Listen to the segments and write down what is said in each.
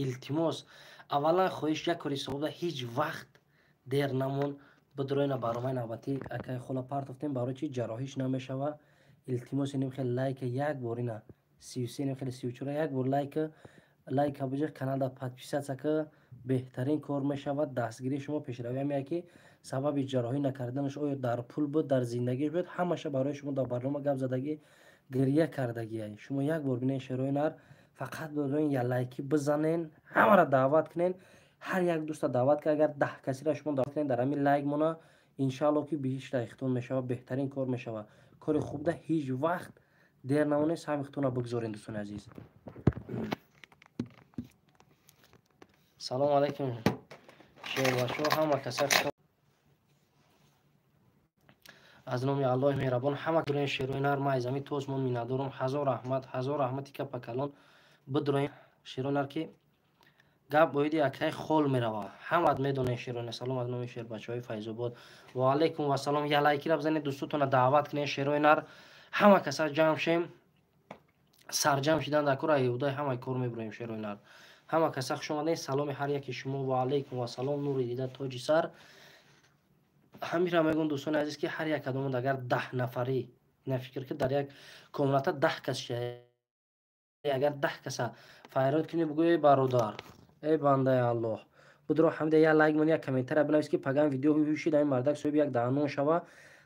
التماس اولا خواهش یک کاری صاحب هیچ وقت دیر نمون بدروین برنامه نوبتی اکای خولا پارت افتیم برای چی جراحیش نمیشوه. التماس اینم خیلی لایک یک بار نه 33 اینم خیلی 34 یک بار لایک بجه کانال دا پادپیسات سکه بهترین کار میشود. دستگیری شما پیشروی همیه که سبب جراحی نکردنش آیا در پول بود در زندگی بود همشه برای شما در برنامه گپ زدگی گریه کردگی های. شما یک بار بینین شروع نر فقط بدون یا لایکی بزنین همه را دعوت کنین. هر یک دوست دعوت که اگر 10 کسی را شما دعوت کنین در همین لایک مونه انشالله که بیشتر اختون میشه بهترین کار میشه. کار خوب ده هیچ وقت دیر نمونه سهم اختون بگذارین دوستان عزیز. سلام علیکم شیر باشو همه کسا از نام الله مهربان همه گروه شیروی نر ما از امی توز من میندارم. هزار رحمتی که پکلان بدروین شیروی نر که گپ بایدی اکای خول میروه همه میدونه شیروی نر. سلام از نام شیر بچه های فیض آباد و علیکم و سلام. یا لایکی را بزنید دوستتون دعوت کنید شیروی نر همه کسا جمع شیم سرجم شدن در کار ایودای همه کار میبریم شیروی نر. همه کسا خوش اومدین. سلام هر یکی شما و علیکم و سلام نور دیده تاج سر. همین را میگم دوستان عزیز که هر یک کدوم اگر 10 نفری نه فکر که در یک کمیونیت 10 کس شه اگر 10 کس فایرات کنی بگوی برادر ای بنده الله بدرو حمده یا لایک من یا کامنتر بنویس که پگان ویدیو هوشی در مردک سوی یک دانون شوه.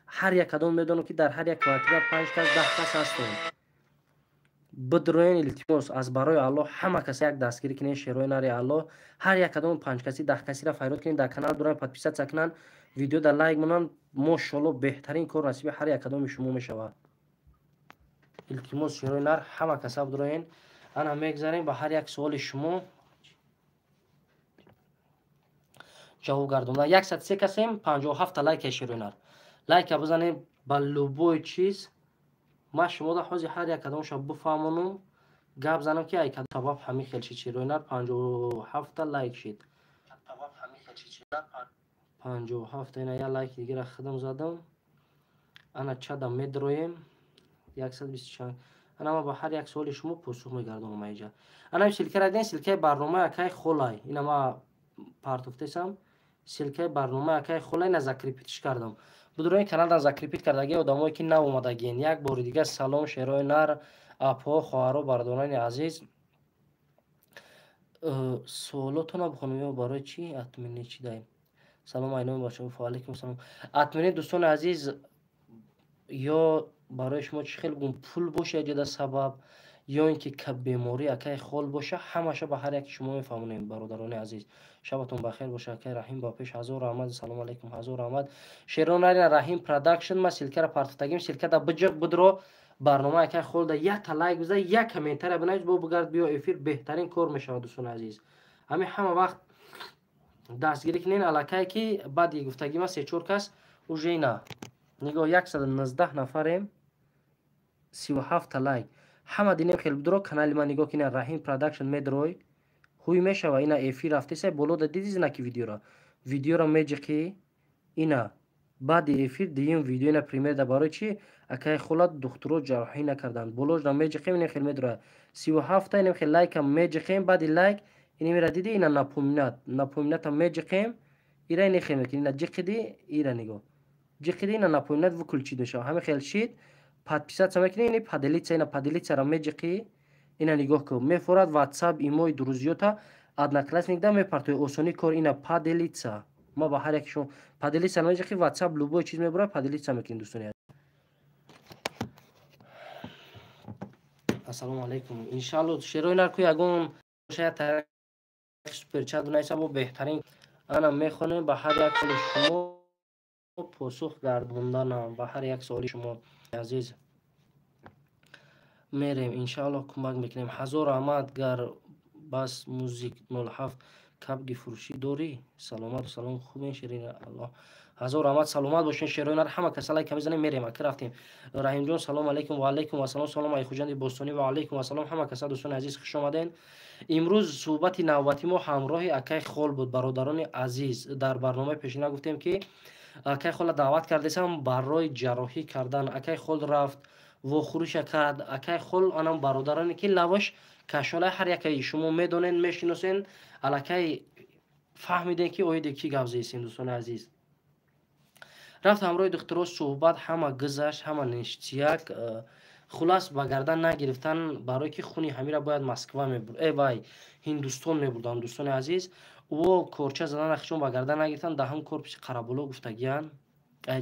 هر یک کدوم میدونم که در هر یک کوالیتی 5 کس 10 کس هستند. بدروین التماس از برای الله همه کسی یک دستگیری کنین شیروی نری الله هر یک کدوم 5 کسی 10 کسی را فایرات کنین در کانال دوران پادپیسات سکنن ویدیو در لایک منن ماشاءالله بهترین کار نصیب هر یک کدوم شما میشود. التماس شیروی نر همه کسی بدروین انا میگذاریم با هر یک سوال شما جواب گردوندن. 103 کسیم 57 لایک شیروی نر لایک بزنیم با لوبوی چیز ما شما در حوزه هر یک کدومش بفهمونم گپ زنم که ای کدوم سبب همین خیلی شیروی نر 57 لایک شد. 57 اینا یا لایک دیگه را خدم زدم انا چدم میدرویم 124 انا ما با هر یک سوال شما پاسخ میگردم اینجا. انا سلکه را دیدین سلکه برنامه اکای خولای اینا ما پارتوفتسم سلکه برنامه اکای خولای نذکر پیتش کردم. بدروی کانال دا ذکر پیت کردگی آدمایی که نو اومدگین یک بار دیگه سلام شیروی نر اپا خواهر و برادران عزیز. سوالاتون بخونیم برای چی اتمنی چی داریم. سلام علیکم باشم و علیکم سلام. اتمنی دوستان عزیز یا برای شما چی خیلی بگم پول باشه یا در سبب یا اینکه کب بیماری اکای خول باشه همشه به هر یک شما میفهمونیم برادران عزیز. شبتون بخیر باشه اکای رحیم با پیش هزار رحمت. سلام علیکم هزار رحمت. شیرون رحیم پروداکشن ما سلکه را پارتتگیم سلکه دا بجق بدرو برنامه اکای خول دا یک لایک بزنید یک کامنتر بنویس بو بگرد بیا افیر بهترین کار میشه دوستان عزیز. همه وقت دستگیری کنین الکای که بعد گفتگی ما 3-4 کس اوجه نه نگاه 119 نفریم 37 لایک همه دینیم خیلی بدرو کانال ما نگاه کنین رحیم پروداکشن میدروی خوی میشه و اینا افی رفته سه بولو دیدی نه کی ویدیو را میجه که اینا بعد افی دیم ویدیو اینا پریمیر درباره چی اکای خولات دکترو جراحی نکردن بولوج را میجه که این خیلی میدرو 37 اینم خیلی لایک هم میجه که بعد لایک اینی میرا دیدی اینا نپومینات هم میجه که ایرا اینی خیلی میکنی اینا جقدی ایرا نگاه جقدی اینا نپومینات و کل چی دشه همه خیلی شید پادپیسات سمکنی اینی پادلیت را میجه که اینا نگاه کو میفورد واتساپ ایموی دروزیوتا ادنا کلاس نگدا میپرتوی اوسونی کور اینا پادلیتسا ما با هر یکشون پادلیتسا میجه که واتساپ لوبو چیز میبره پادلیتسا میکنین دوستان. السلام علیکم ان شاء الله شیروی نر کوی اگون شاید سوپر چت نایسا با بهترین انا میخونم با هر یک سوال شما پاسخ گردوندن با هر یک سوال شما عزیز میریم ان شاء الله کمک میکنیم. هزار رحمت گر بس موزیک 07 کبگی فروشی داری سلامت و سلام خوبین شیرین الله هزار رحمت سلامت باشین شیرین همه کس لایک میزنیم میریم اکی رفتیم. رحیم جان سلام علیکم و علیکم و سلام. سلام ای خوجند بوستانی و علیکم و سلام همه کس دوستان عزیز خوش آمدین. امروز صحبت نوبتی ما همراه اکای خول بود برادران عزیز. در برنامه پیشین گفتیم که اکای خول دعوت کردیم برای جراحی کردن. اکای خول رفت و خروش کرد. اکای خول آنم برادرانی که لواش кашолаи ҳар яке шумо медонед, мешиносен, аллакай фаҳмидем ки оиде ки гап зистем. дӯстони азиз, рафт ҳамроҳи духтуро суҳбат, ҳама гизашт, ҳама ништияк, хулас ба гардан нагирифтан, барое ки хуни ҳамира бояд Москва мебурд, вай Ҳиндустон мебурданд. дӯстони азиз, ӯ корча задан ахчон ба гардан нагирифтан, даҳан корпуси қараболо гуфтагиян.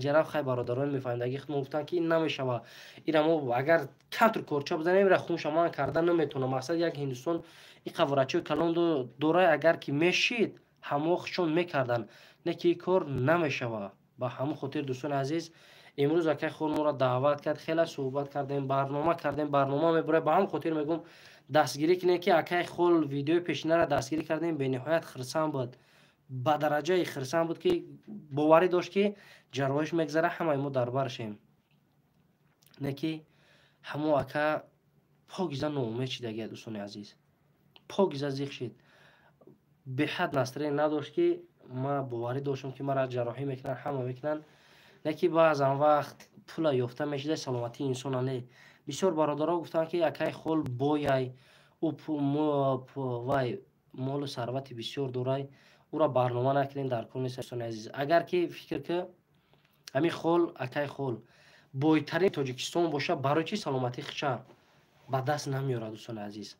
ҷараф хай бародарон мефаҳмидаги худмон гуфтанд ки ин намешава, ира мо агар камтур корча бизанем, ира хун шамоан кардан наметавонам. мақсад як Ҳиндустон иқа врачои калон дорад, агар ки мешид ҳамоҳшон мекарданд, не ки ин кор намешава. ба ҳамон хотир дӯстони азиз, имрӯз акай худ моро даъват кард, хеле суҳбат кардем, барнома мебурад. ба ҳамон хотир мегӯм дастгирӣ кинем ки акай хол видеои пешинаро дастгирӣ кардем. бениҳоят хирсан буд, ба дараҷаи хирсан буд ки боварӣ дошт ки ҷароҳиш мегзара, ҳамаи мо дар баршем. не ки ҳамо ака покиза ноумед шидагия. дӯстони азиз, покиза зиқ шид, беҳад настроение надошт ки ма боварӣ доштам ки мара ҷарроҳӣ мекунанд, ҳама мекунанд. не ки баъзан вақт пула ёфта мешуда, саломатии инсона не. бисёр бародаро гуфтанд ки акай хол бояй, вай молу сарвати бисёр дорай, ӯра барнома накунем, дар кор нест. дӯстони азиз, агар ки фикр ки ҳамин хол акай хол бойтарин Тоҷикистон боша, барои чи саломатии худша ба даст намеёрад. дӯстони азиз,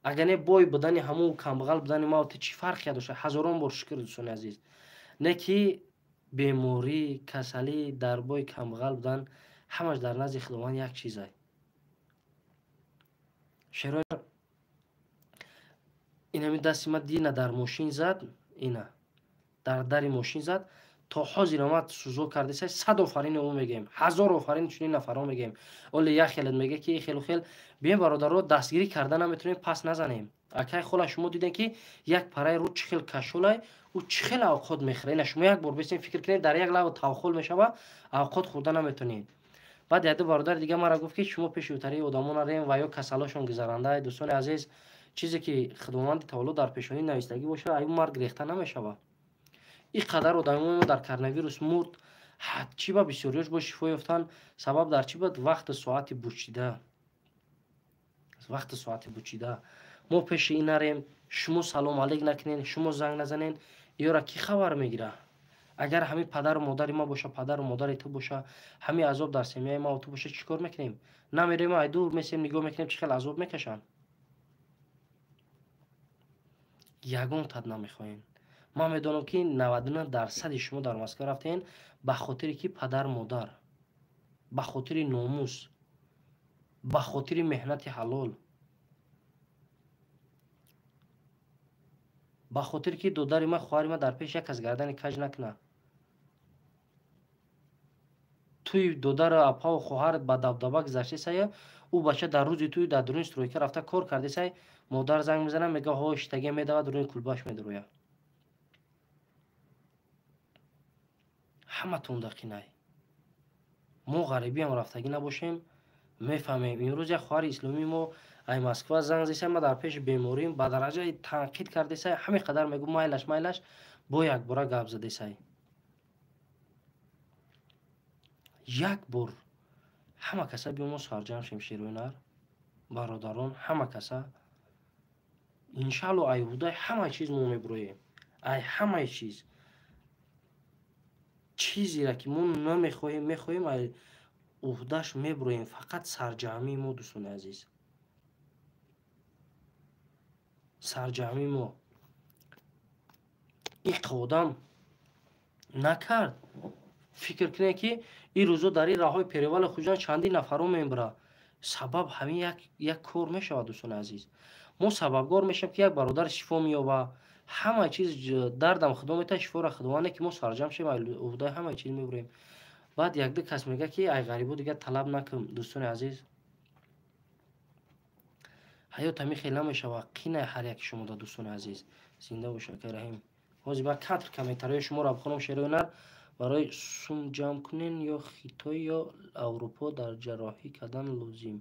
агар не бой будани ҳамон камбағал будани ма чи фарқе дошта. ҳазорон бор шукр. дӯстони азиз, не ки беморӣ, касалӣ дар бои камбағал будан, ҳамаш дар назди худованд як чизай. шерои инами дасти ма дина дар мошин зад, ина дар дари мошин зад, то ҳозир омад сӯзо кардеса, 100 офарини ӯ мегем, 1000 офарин чунин нафаро мегем. оле як хелет мега ки хелу хел бием бародаро дастгирӣ карда наметавонем, пас назанем. акай хола шумо дидем ки як параи рӯ чӣ хел кашолай, ӯ чӣ хел авқот мехӯрад. ина шумо як бор бисем фикр кунед, дар як лаҳ тавхол мешава, авқот хӯрда наметавонед. баъд як ду бародар дига мара гуфт ки шумо пеши ӯтарии одамон рем ва ё касалошон гузаранда. дӯстони азиз, чизе ки худованди таоло дар пешонӣ навистагӣ бошад, аю марг рехта намешава. ин қадар одамои мо дар коронавирус мурд, чӣ ба бисёриёш бо шифо ёфтан, сабаб дар чӣ буд? Вақти соати бучида. вақти соати бучида мо пеши ин нарем, шумо салом алейк накунед, шумо занг назанен, ёра ки хабар мегира? агар ҳамин падару модари ма боша, падару модари ту боша, ҳамин азоб дар семияи ма ва ту боша, чӣ кор мекунем? намерем айдур месем, нигоҳ мекунем чӣ хел азоб мекашанд. ягон тад намехоҳем. ман медонам ки 99% шумо дар Москва рафтаен ба хотире ки падар модар, ба хотири номус, ба хотири меҳнати ҳалол, ба хотире ки додари ма, хоҳари ма дар пеш як кас гардани каҷ накуна. туи додару апаву хоҳарат ба дабдаба гузаштесая, ӯ бача дар рӯзи туи дар дуруни стройка рафта кор кардесай, модар занг мезана, мега ҳо иштагӣ медавад, рӯи кулбаш медуроя. ҳаматон дақинай. мо ғарибиам рафтагӣ набошем, мефаҳмем. имрӯз як хоҳари исломии мо ай Москва занг зеса, ма дар пеши беморим, ба дараҷаи танқид кардесай, ҳамин қадар мегӯ майлаш бо якбора гап задесай. як бор ҳама каса биё мо сарҷам шем, шерӯи нар, бародарон, ҳама каса иншалло ай ҳудай ҳамаи чиз мо мебуроем. ай ҳамаи чиз чизеро ки мо намехоҳем, мехоҳем, ай уҳдаш мебуроем. фақат сарҷамии мо. дӯстони азиз, сарҷамии мо. иқ одам накард. фикр кунем ки ин рӯзо дар ин раҳои перевали хуҷанд чандин нафаро мебурад. сабаб ҳамин як кор мешавад. дӯстони азиз, мо сабабгор мешавем ки як бародар шифо меёба, ҳамаи чиз дардам худо метавад, шифора худованд, ки мо сарҷам шем, уҳдаи ҳамаи чиз мебурем. баъд як-ду кас мега ки ай ғарибо дига талаб накун. дӯстони азиз, ҳаёт ҳамин хел намешава. қинай ҳар яки шумо да. дӯстони азиз, зинда бош акай раҳим. ҳозир ба кадр комментарияи шуморо бихонам. шерои нар барои сум ҷамъ кунен ё Хитой ё Аврупо дар ҷарроҳӣ кардан лозим.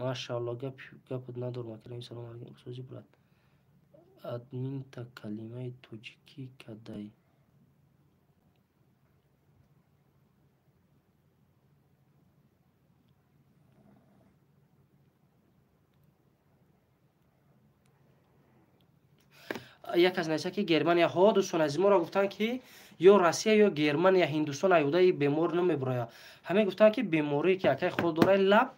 машаалло, гапот надорм акарам. салом алейкум. сӯзи бурад админта калимаи тоҷикӣ кадай. یک از نیست که گرمانیا ها دوستان از ما را گفتن که یا روسیه یا گرمن یا هندوستان ایوده بیمار نمیبره. همه گفتن که بیماری که اکای خود داره لب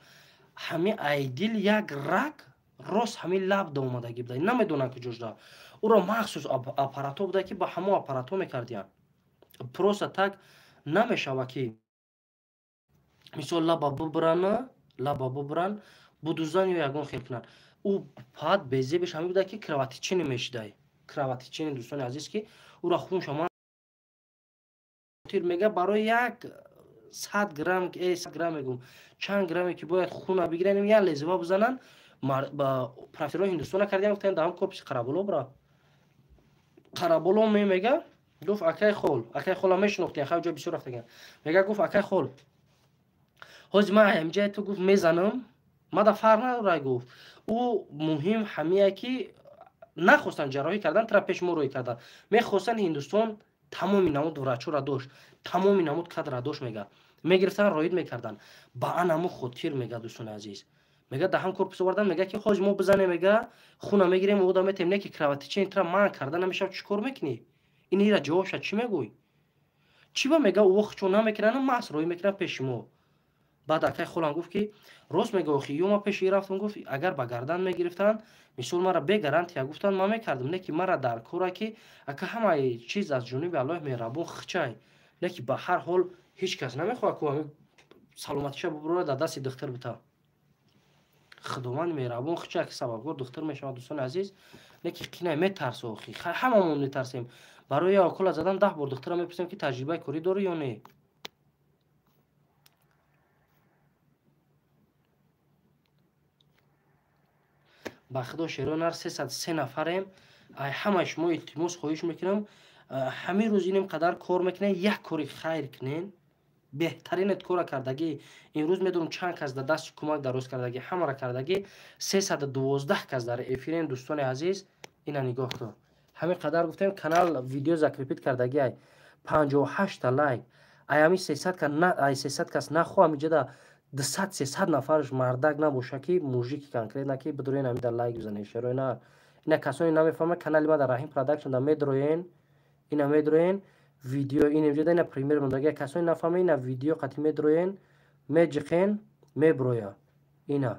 همه ایدیل یک رگ راست همه لب دا اومدگی بوده. نمیدونن که جوجدا او را مخصوص اپاراتو بوده که با همه اپاراتو میکردیان. پروستا تک نمیشوه که مثال لبا ببرن بودوزن یا یگون خیل کنن. او پاد بیزیبش همه بوده که کرواتی چینی میشده. کرواتی چینی دوستان عزیز که او را خون شما میگه برای یک 100 گرم 100 گرم میگم چند گرمی که باید خون بگیرن یا لزوا بزنن با پرافیسور هندوستان کردیم گفتن دام کوپس قرابلو برا قرابلو میگه گفت اکای خول میشناختی خو جو بسیار رفتگن میگه گفت اکای خول حاج ما همجا تو گفت میزنم ما دا فرق نداره گفت او مهم همه که نخواستن جراحی کردن تر پیش مو روی کردن میخواستن هندوستان تمامی نمود ورچو را داشت تمامی نمود کد را داشت میگه میگرفتن روید میکردن با انمو خودکیر میگه دوستان عزیز میگه دهان کورپس وردن میگه که حاج ما بزنه میگه خونه میگیریم و دامه تمنه که کراواتی چه تر من کردن نمیشه چیکار میکنی این را جوابش چی میگوی چی با میگه او وقت چون نمیکنن ماس روی میکنن پیش مو بعد اکای خولم گفت که راست میگه اخی یوم پیش رفتم گفت اگر با گردن میگرفتن مثال مرا به گارانتی گفتن ما میکردم نه که مرا در کورا که اگه همه چیز از جنوب الله مهربون خچای نه که به هر حال هیچ کس نمیخواد که سلامتیش ببره در دست دکتر بتا خداوند مهربون خچای که سببگار دکتر میشه دوستان عزیز نه که قینه میترسه اخی هممون میترسیم برای آکل زدن 10 بار دکتر میپرسیم که تجربه کاری داره یا نه با خدا شیران 303 نفریم همه شما التماس خواهش میکنم همه روز اینم قدر کار میکنین یک کاری خیر کنین بهترین کار کردگی این روز میدونم چند کس در دست کمک درست کردگی همه را کردگی 312 کس در افیرین دوستان عزیز اینا نگاه کن همه قدر گفتیم کانال ویدیو زکریپیت کردگی 58 لایک ایامی 300 کس نخواه میجدا 200-300 نفرش مردک نباشه که موژیک کنکریت نکی بدروین همین در لایک بزنین شروع اینا کسانی نمیفهمه کانال ما در رحیم پروداکشن در میدروین اینا میدروین ویدیو این اینجا اینا پریمیر مندگی کسانی نفهمه اینا ویدیو قتی میدروین میجخین میبرویا اینا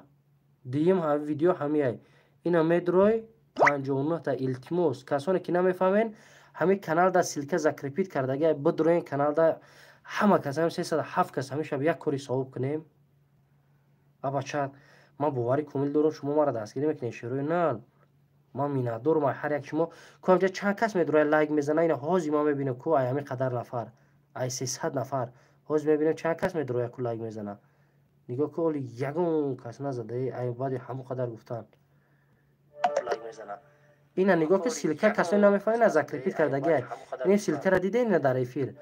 دیم ها ویدیو همیای اینا میدروی 59 تا التماس کسانی که نمیفهمین همین کانال در سیلکه زکریپیت کردگی بدروین کانال در همه کسانی 307 کس همیشه یک کاری صاحب کنیم بچه ما باوری کامل دارم شما ما را دستگیری میکنین شروع نه ما مینادور ما هر یک شما که چند کس میدروی لایک میزنه اینا حاضی ما میبینیم که ای همین قدر نفر ای 300 نفر حاضی میبینیم چند کس میدروی که لایک میزنه نگاه که اولی یگون کس نزده ای بعد همون قدر گفتن لایک میزنه اینا نگاه که سیلکه کسی نمیفهمه از زکریپیت کردگی این سیلکه را دیده اینا در افیر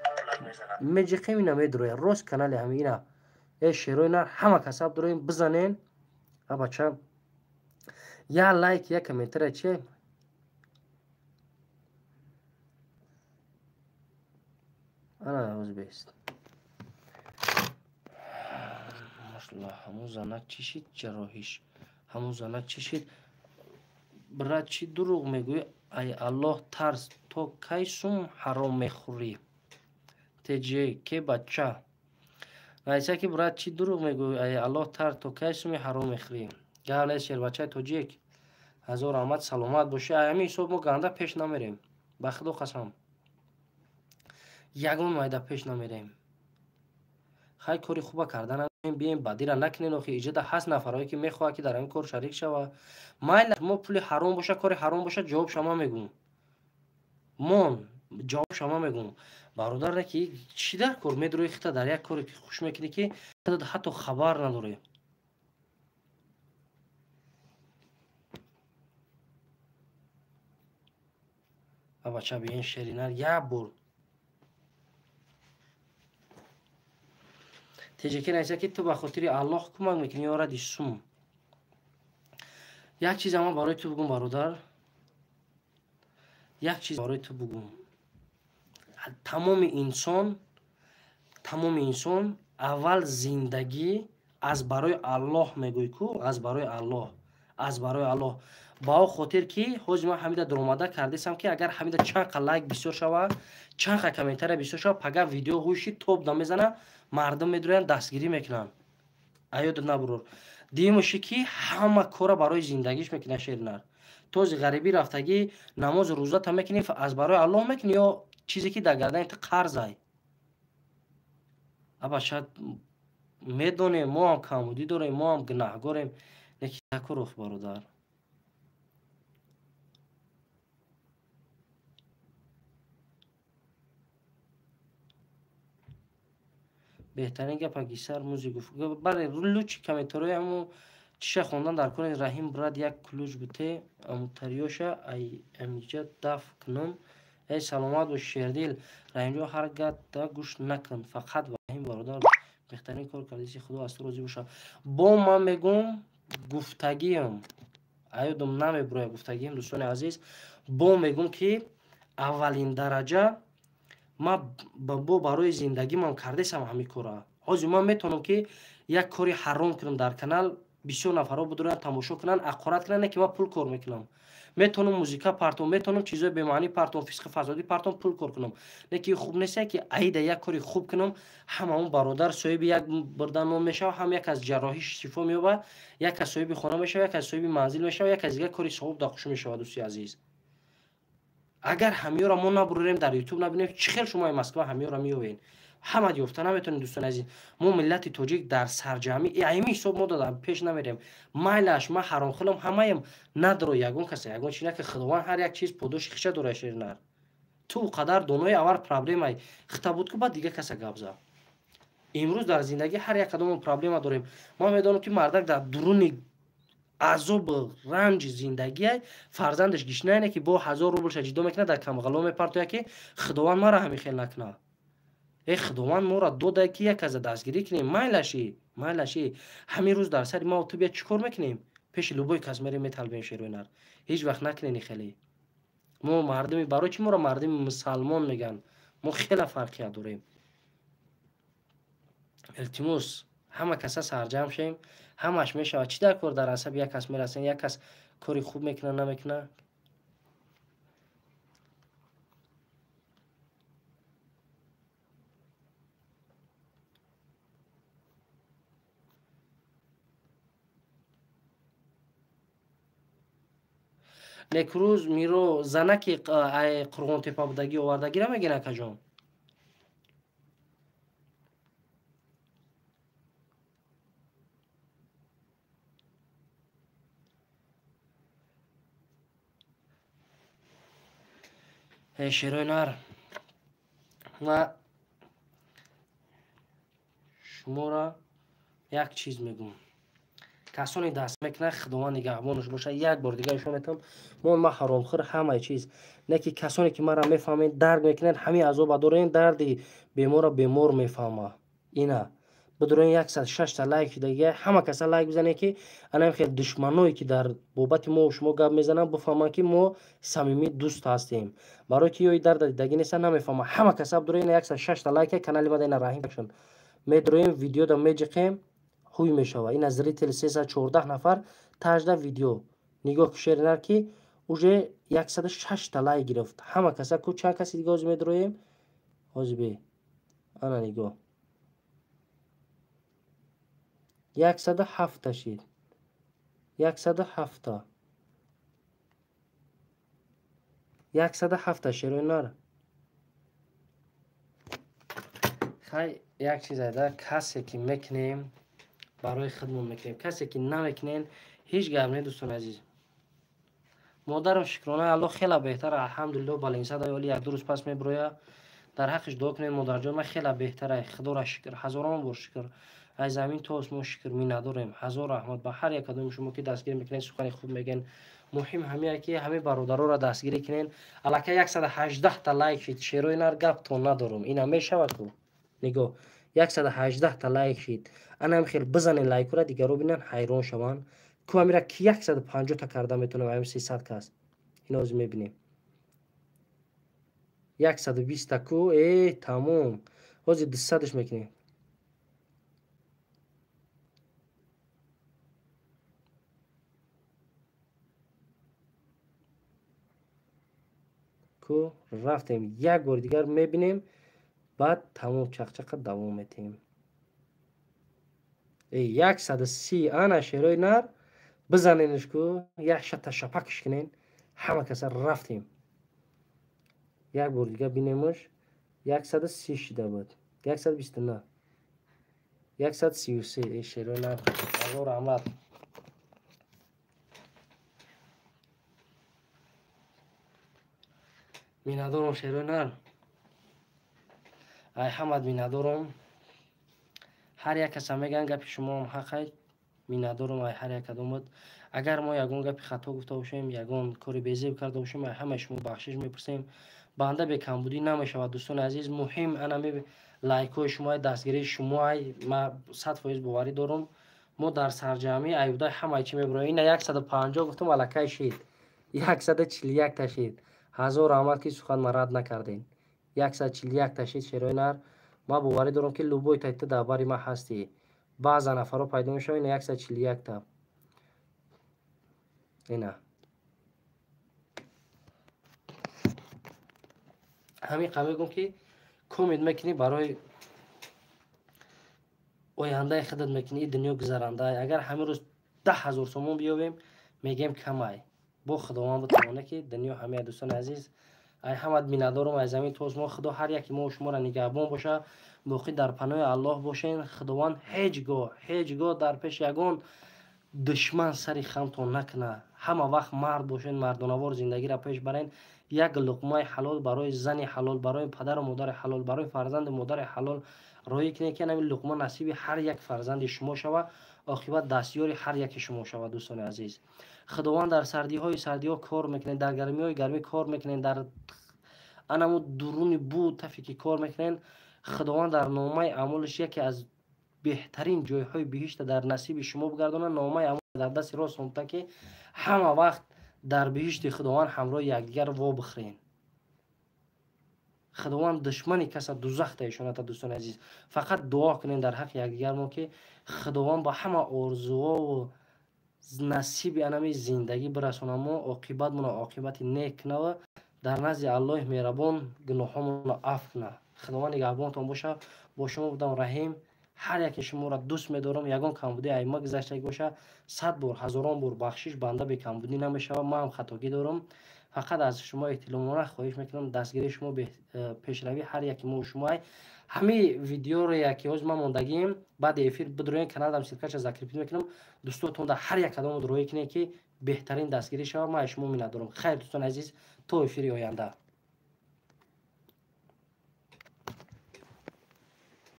میجخیم اینا میدروی روز کانال همین اینا ای شروع نه همه کسب درویم بزنین بچه یا لایک یا کامنتر چه انا روز بیست ماشاءالله همون زنک چی شید جراحیش همون زنک چی شید برای چی دروغ میگوی ای الله ترس تو کیسوم حرام میخوری تجی که بچه نایسا که برای چی دروغ میگوی ای الله ترس تو کیسوم حرام میخوری گاله شیر بچه توجیک هزار آمد سلامت باشه ایمی صبح ما گنده پیش نمیریم بخدا قسم یگون مایده پیش نمیریم خیلی کاری خوبه کردن بیایم بدی را نکنین اخی ایجاد هست نفرهایی که میخواه که در این کار شریک شوه مایل ما پول حرام باشه کاری حرام باشه جواب شما میگم من جواب شما میگم برادر را که چی در کار میدروی خطا در یک کاری که خوش میکنی که حتی خبر نداره بچه به این شرینر یک بار تجیکی نیسته که تو به خاطر الله کمک میکنی یا را دیسوم یک چیز اما برای تو بگم برادر یک چیز برای تو بگم تمام انسان اول زندگی از برای الله میگوی کو از برای الله با خاطر که حاج ما حمیده درآمده کردیسم که اگر حمیده چند لایک بسیار شوه چند کامنتر بسیار شوه پگه ویدیو هوشی توپ نمیزنه مردم میدرن دستگیری میکنن ایاد نبرور دیمشی که همه کارا برای زندگیش میکنه شیرنر توز غریبی رفتگی نماز روزه تا میکنی از برای الله میکنی یا چیزی که در گردن قرض ای ابا شاید میدونیم ما هم کمودی داریم ما هم گناهگاریم یکی تکو رخ برادر بهترین گپ اگه سر موزیک گفت برای لوچ کمیتروی همو چیشه خوندن در کنید رحیم براد یک کلوچ بوده امو تریوشه ای امیجا دف کنم ای سلامت و شیردیل رحیم جو حرکت دا گوش نکن فقط رحیم برادر بهترین کار کردیسی خدا از تو روزی باشه با من میگم گفتگیم ایودم نمیبروی گفتگیم دوستان عزیز با میگم که اولین درجه ما با برای زندگی من کردیسم همین کارا حاجی من میتونم که یک کاری حرام کنم در کانال بسیار نفرها بدورن تماشا کنن اقارت کنن که ما پول کار میکنم میتونم موزیکا پارتون میتونم چیزای به معنی پارتون فسق فسادی پارتون پول کار کنم لیکن خوب نیست که عید یک کاری خوب کنم همه اون برادر صاحب یک بردن میشه و هم یک از جراحی شفا میوبه یک از صاحب خانه میشه یک از صاحب منزل میشه و یک از دیگه کاری صاحب داخل میشه دوستی عزیز اگر همیو را ما نبروریم در یوتیوب نبینیم چه خیلی شما مسکو همیو را میوین همه یافته نمیتونید دوستان عزیز ما ملت تاجیک در سرجمی ایمی حساب ما دادم پیش نمیریم مایلش ما حرام خلم همه هم ندارو یگون کسی یگون چیزی که خداوند هر یک چیز پاداش خشه داره شیرنر تو قدر دونای اول پرابلم ای خطا بود که بعد دیگه کسی گپ زد امروز در زندگی هر یک کدام پرابلم داریم ما میدونم که مردک در درون عذاب رنج زندگی فرزندش گشنه اینه که با 1000 روبل جدا میکنه در کمغلا میپرتوه که خداوند ما را همین خیل نکنه ای خداوند ما را دو که یک از دستگیری کنیم مایلشی همین روز در سر ما و تو بیا چیکار میکنیم پیش لوبای کس میریم میطلبیم شیرونر هیچ وقت نکنین خیلی ما مردمی برای چی ما را مردم مسلمان میگن ما خیلی فرقی داریم التماس همه کسا سرجم شیم همش میشه چی در کار در عصب یک کس میرسن یک کس کاری خوب میکنه نمیکنه نکروز میرو زنکی قرغون تپا بودگی آوردگی را میگه نکه جان شیروی نر و شما را یک چیز میگم کسانی دست میکنه خداوند نگهبانش باشه یک بار دیگه شما میتونم ما حرام خور همه چیز نه که کسانی که ما را میفهمین درک میکنن همین عذاب دارین دردی بیمار بیمار میفهمه اینا بدون 106 تا لایک دیگه همه کسا لایک بزنه که انا خیلی دشمنایی که در بابت ما و شما گپ میزنن بفهمن که ما صمیمی دوست هستیم برای که یوی درد دیگه نیست نمیفهمه همه کسا بدون 106 تا لایک کانال ما دینا راهیم بشن میدرویم ویدیو دا میجقیم خوی میشوه این از ریتل 314 نفر 18 ویدیو نگاه شیرنر که اوجه 106 تا لایک گرفت همه کسا کو چند کسی دیگه از میدرویم از بی انا نگاه 107 شید 107 107 شیرینار خیلی یک چیز ده کسی که میکنیم برای خودمون میکنیم کسی که نمیکنین هیچ گپ نه دوستان عزیز مادرم شکرانه الله خیلی بهتره الحمدلله بالینسد ولی یک دو روز پس میبروه در حقش دعا کنین مادر جان من خیلی بهتره خدا را شکر هزاران بار شکر از زمین تا آسمان شکر می نداریم هزار رحمت به هر یک کدوم شما که دستگیر میکنین سخن خوب میگن مهم همه که همه برادرها را دستگیری کنین الکه 118 تا لایک شید شیروی نر گپ تو ندارم اینا میشود کو نگاه 118 تا لایک شید انا هم خیلی بزنین لایک را دیگه رو ببینن حیران شون کو امیرا کی 150 تا کرده میتونه و 300 کس اینا از میبینیم 120 تا کو ای تمام از 200ش میکنیم کو رفتیم یک بار دیگر میبینیم بعد تمام چقچق دوام میتیم 130 انا شیرای نر بزنینش کو یک شت شپکش کنین همه کسا رفتیم یک بار دیگه بینیمش 130 شده بود 129 133 شیرای نر هزار رحمت مینادارم شیرای نر ای حمد مینادارم هر یک کس میگن گپ شما هم حقید مینادارم ای هر یک کدومت اگر ما یگان گپ خطا گفته باشیم یگان کاری بیزیب کرده باشیم همه شما بخشش میپرسیم بنده به کمبودی نمیشود دوستان عزیز مهم انمی لایک های شما دستگیری شما ما 100% باوری دارم ما در سرجمی ایودا همه چی میبریم این 150 گفتم الکی شید 141 تاشید هزار رحمت که سخن مراد نکردین 141 تاشید شیرای نر ما باوری دارم که لوبوی تایت درباری ما هستی بعضا نفرها پیدا میشه این 141 تا اینا همین قمه گم که کمید میکنی برای آینده خودت میکنی دنیا گذرانده اگر همین روز 10,000 سومون بیاویم میگیم کمای با خداوند بتونه که دنیا همه دوستان عزیز ای حمد مینادارم از زمین توز ما خدا هر یکی ما و شما را نگهبان باشه باقی در پناه الله باشین خداوند هیچگاه در پیش یگان دشمن سری خمتون نکنه همه وقت مرد باشین مردانوار زندگی را پیش برین یک لقمه حلال برای زن حلال برای پدر و مادر حلال برای فرزند مادر حلال روی کنه که همین لقمه نصیب هر یک فرزند شما شوه عاقبت دستیاری هر یک شما شوه دوستان عزیز خداوند در سردی ها کار میکنین در گرمی کار میکنین در انمو درون بود تفکی کار میکنین خداوند در نامه عملش یکی از بهترین جایهای بهشت در نصیب شما بگردونه نامه عمل در دست راست اونتا که همه وقت در بهشت خداوند همراه یکدیگر وا بخرین خداوند دشمنی کس دوزخ تایشونه تا دوستان عزیز فقط دعا کنین در حق یکدیگر ما که خداوند با همه آرزوها و نصیب انمی زندگی برسونه ما عاقبت مون عاقبت نیک نو در نزد الله مهربان گناهامون عفو کنه خداوند نگهبانتون باشه با شما بودم رحیم هر یک شما را دوست می‌دارم یگان کمبودی ایما گذشته باشه 100 بار هزاران بار بخشش بنده به کمبودی نمیشه ما هم خطاگی دارم فقط از شما احترامانه خواهش میکنم دستگیری شما به پیشروی هر یک ما و شما همه ویدیو رو یکی از ما موندگیم بعد افیر بدروین کانال هم سرکش ذکر میکنم دوستاتون در هر یک کدام دروی کنه که بهترین دستگیری شما ما شما می‌ندارم خیر دوستان عزیز تو افیر آینده